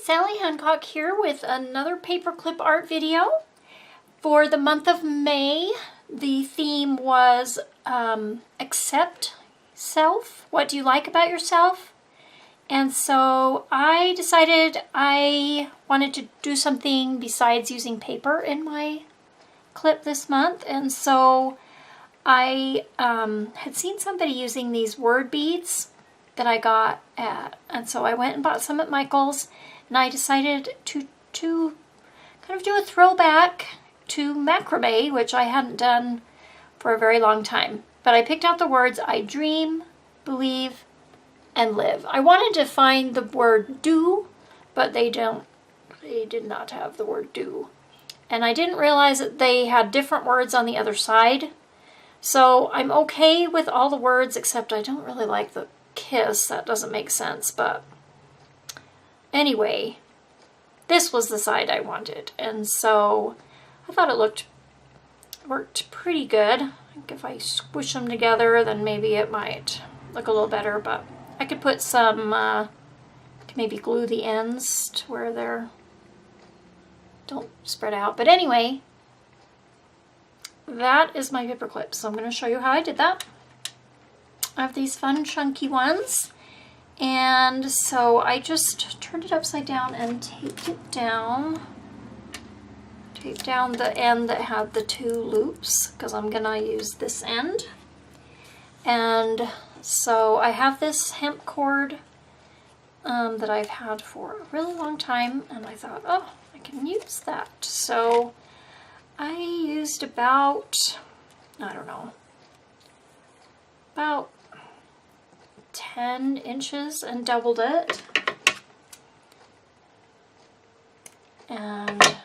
Sally Hancock here with another paperclip art video. For the month of May, the theme was accept self. What do you like about yourself? And so I decided I wanted to do something besides using paper in my clip this month. And so I had seen somebody using these word beads that I got and so I went and bought some at Michael's, and I decided to kind of do a throwback to macrame, which I hadn't done for a very long time. But I picked out the words I dream, believe, and live. I wanted to find the word do, but they did not have the word do. And I didn't realize that they had different words on the other side. So I'm okay with all the words, except I don't really like the kiss. That doesn't make sense, but anyway, this was the side I wanted, and so I thought it worked pretty good. I think if I squish them together, then maybe it might look a little better, but I could put some, maybe glue the ends to where they're don't spread out. But anyway, that is my paper clip, so I'm going to show you how I did that. I have these fun chunky ones, and so I just turned it upside down and taped it down. Taped down the end that had the two loops, because I'm gonna use this end. And so I have this hemp cord that I've had for a really long time, and I thought, oh, I can use that. So I used about, I don't know, about 10 inches and doubled it, and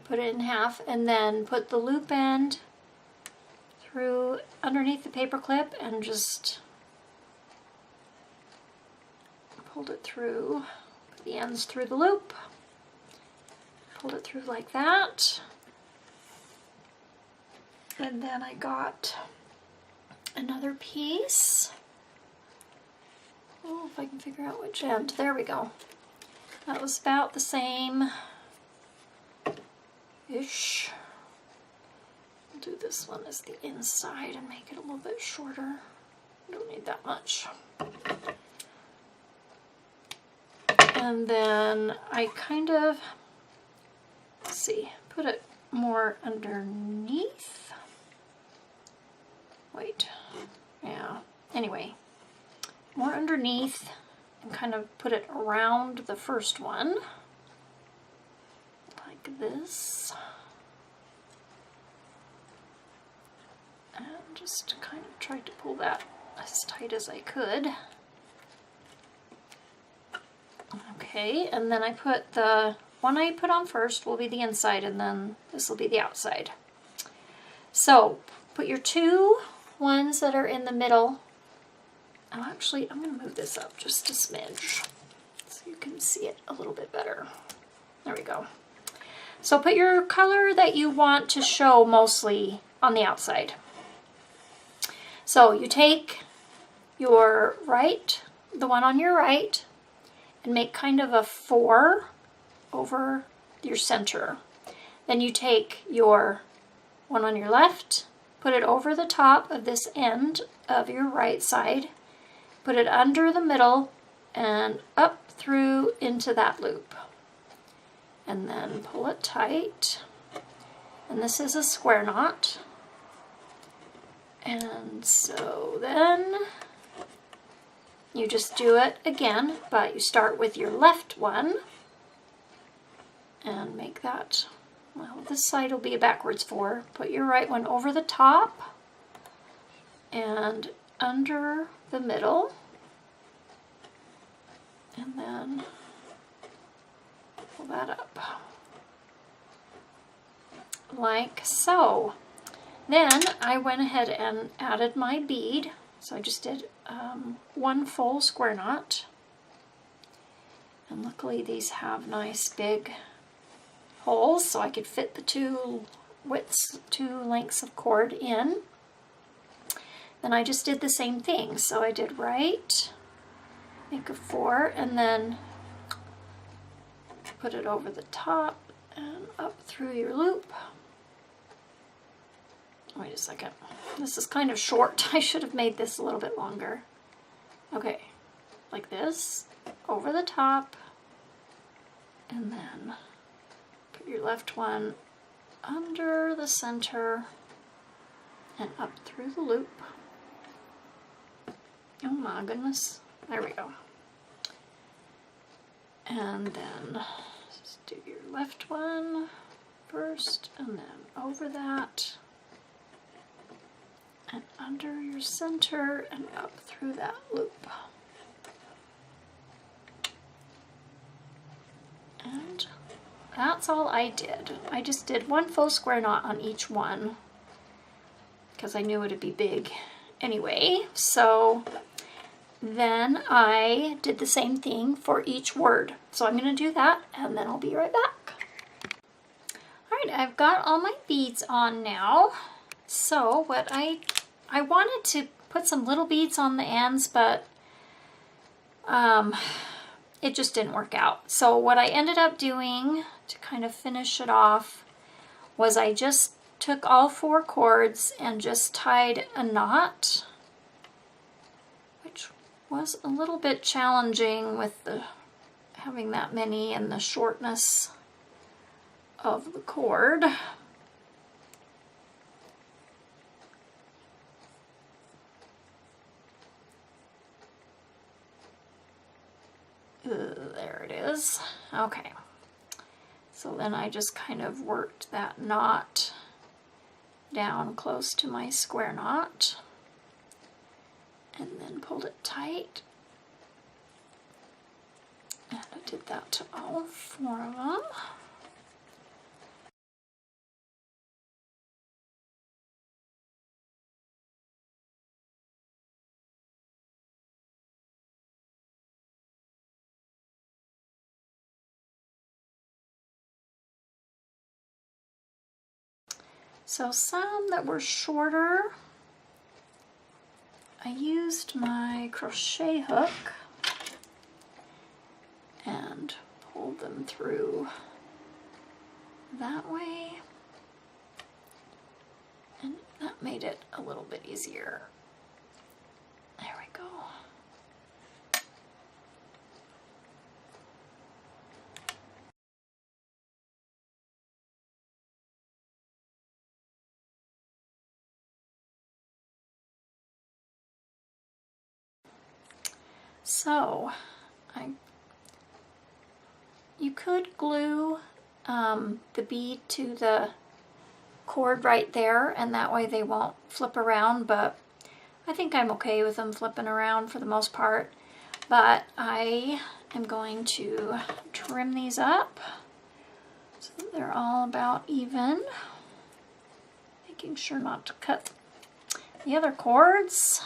put it in half, and then put the loop end through underneath the paper clip and just pulled it through, put the ends through the loop, pulled it through like that, and then I got another piece. Oh, if I can figure out which end. There we go. That was about the same-ish. I'll do this one as the inside and make it a little bit shorter. Don't need that much. And then I kind of, let's see, put it more underneath. Wait, yeah, anyway, more underneath, and kind of put it around the first one, like this, and just kind of tried to pull that as tight as I could. Okay, and then I put the one I put on first will be the inside, and then this will be the outside. So put your two ones that are in the middle. Oh, actually, I'm going to move this up just a smidge so you can see it a little bit better. There we go. So put your color that you want to show mostly on the outside. So you take your right, the one on your right, and make kind of a 4 over your center. Then you take your one on your left, put it over the top of this end of your right side, put it under the middle and up through into that loop. And then pull it tight. And this is a square knot. And so then you just do it again, but you start with your left one and make that, well, this side will be a backwards 4. Put your right one over the top and under the middle, and then pull that up like so. Then I went ahead and added my bead. So I just did one full square knot, and luckily these have nice big holes, so I could fit the two lengths of cord in. Then I just did the same thing. So I did right, make a 4, and then put it over the top and up through your loop. Wait a second. This is kind of short. I should have made this a little bit longer. Okay, like this, over the top, and then put your left one under the center and up through the loop. Oh my goodness. There we go. And then just do your left one first, and then over that, and under your center, and up through that loop. And that's all I did. I just did one full square knot on each one because I knew it would be big anyway. So then I did the same thing for each word. So I'm going to do that and then I'll be right back. All right, I've got all my beads on now. So what I wanted to put some little beads on the ends, but it just didn't work out. So what I ended up doing to kind of finish it off was I just took all 4 cords and just tied a knot, which was a little bit challenging with the having that many and the shortness of the cord. There it is. Okay. So then I just kind of worked that knot down close to my square knot and then pulled it tight. And I did that to all 4 of them. So some that were shorter, I used my crochet hook and pulled them through that way, and that made it a little bit easier. There we go. So, you could glue the bead to the cord right there, and that way they won't flip around, but I think I'm okay with them flipping around for the most part. But I am going to trim these up so that they're all about even, making sure not to cut the other cords.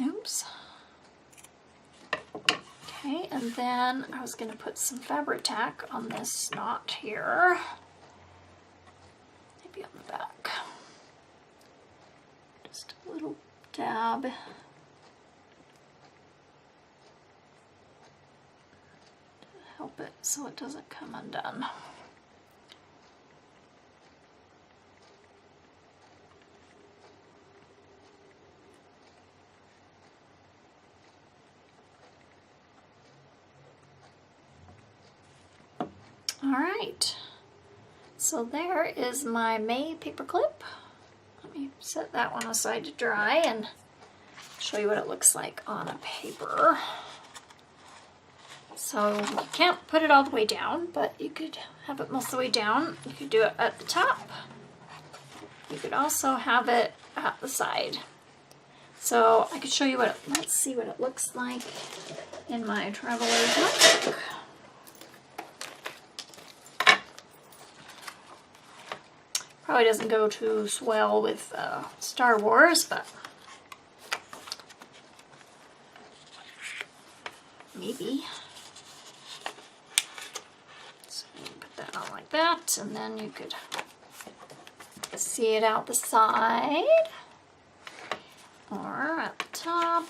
Oops. Okay, and then I was going to put some fabric tack on this knot here. Maybe on the back. Just a little dab. To help it so it doesn't come undone. All right, so there is my May paper clip. Let me set that one aside to dry and show you what it looks like on a paper. So you can't put it all the way down, but you could have it most of the way down. You could do it at the top. You could also have it at the side. So I could show you what let's see what it looks like in my traveler's notebook. Probably doesn't go too swell with Star Wars, but maybe. So you can put that on like that, and then you could see it out the side or at the top.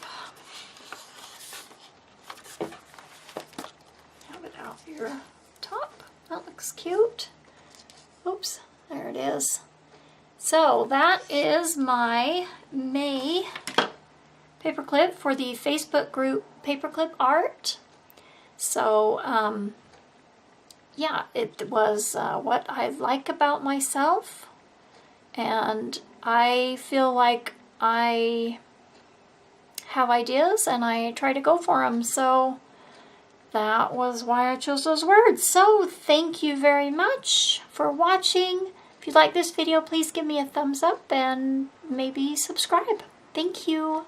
looks cute. Oops, there it is. So that is my May paperclip for the Facebook group Paperclip Art. So yeah, it was what I like about myself, and I feel like I have ideas and I try to go for them. So that was why I chose those words. So thank you very much for watching. If you like this video, please give me a thumbs up and maybe subscribe. Thank you.